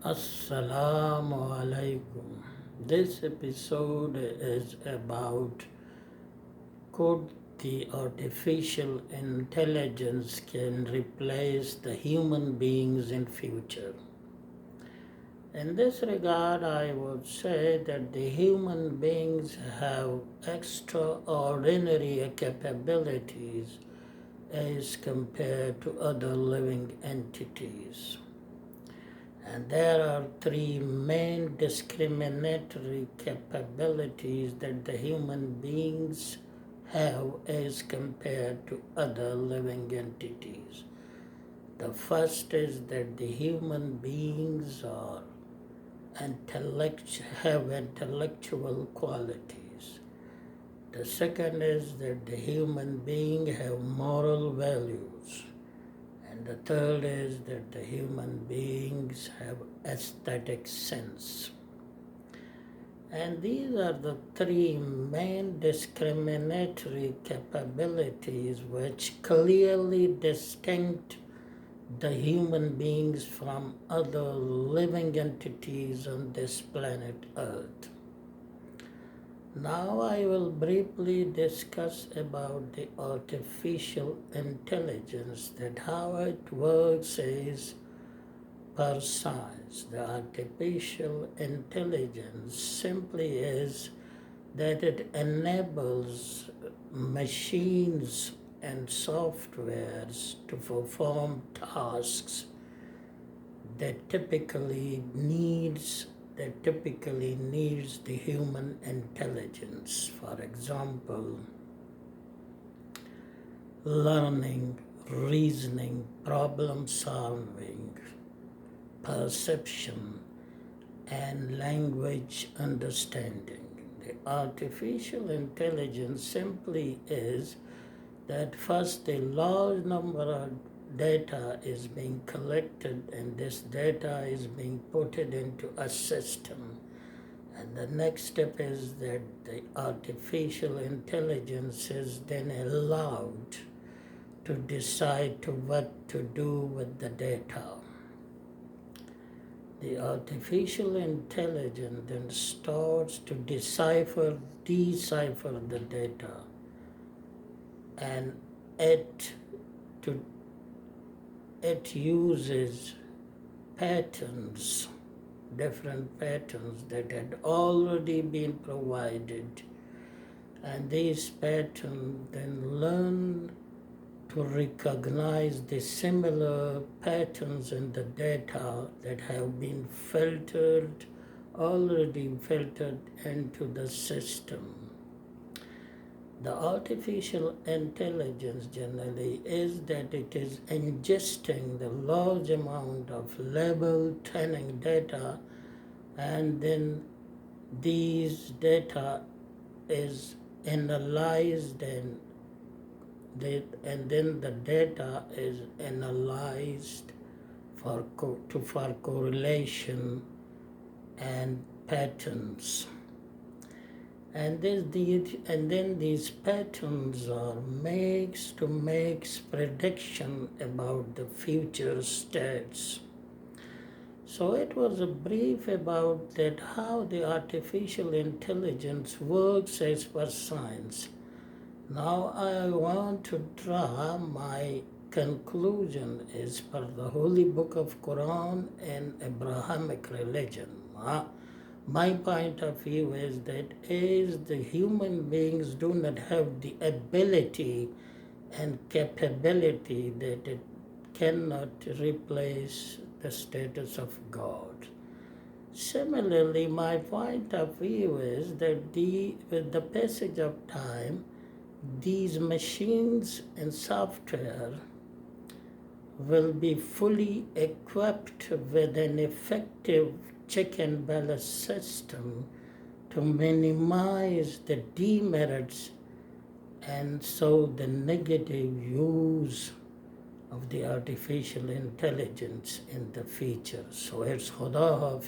Assalamu alaikum. This episode is about could the artificial intelligence can replace the human beings in future. In this regard, I would say that the human beings have extraordinary capabilities as compared to other living entities. And there are three main discriminatory capabilities that the human beings have as compared to other living entities. The first is that the human beings have intellectual qualities. The second is that the human being have moral values. And the third is that the human beings have aesthetic sense. And these are the three main discriminatory capabilities which clearly distinct the human beings from other living entities on this planet Earth. Now I will briefly discuss about the artificial intelligence, that how it works is per science. The artificial intelligence simply is that it enables machines and softwares to perform tasks that typically needs the human intelligence. For example, learning, reasoning, problem solving, perception, and language understanding. The artificial intelligence simply is that first a large number of data is being collected, and this data is being put into a system. And the next step is that the artificial intelligence is then allowed to decide what to do with the data. The artificial intelligence then starts to decipher the data, and it uses patterns, different patterns that had already been provided, and these patterns then learn to recognize the similar patterns in the data that have been already filtered into the system. The artificial intelligence generally is that it is ingesting the large amount of label training data, and then these data is analyzed and then the data is analyzed for correlation and patterns. And then these patterns are makes prediction about the future states. So it was a brief about that how the artificial intelligence works as per science. Now I want to draw my conclusion as per the Holy Book of Quran and Abrahamic religion. My point of view is that as the human beings do not have the ability and capability, that it cannot replace the status of God. Similarly, my point of view is that with the passage of time, these machines and software will be fully equipped with an effective check and balance system to minimize the demerits and so the negative use of the artificial intelligence in the future. So it's Khuda Hafiz.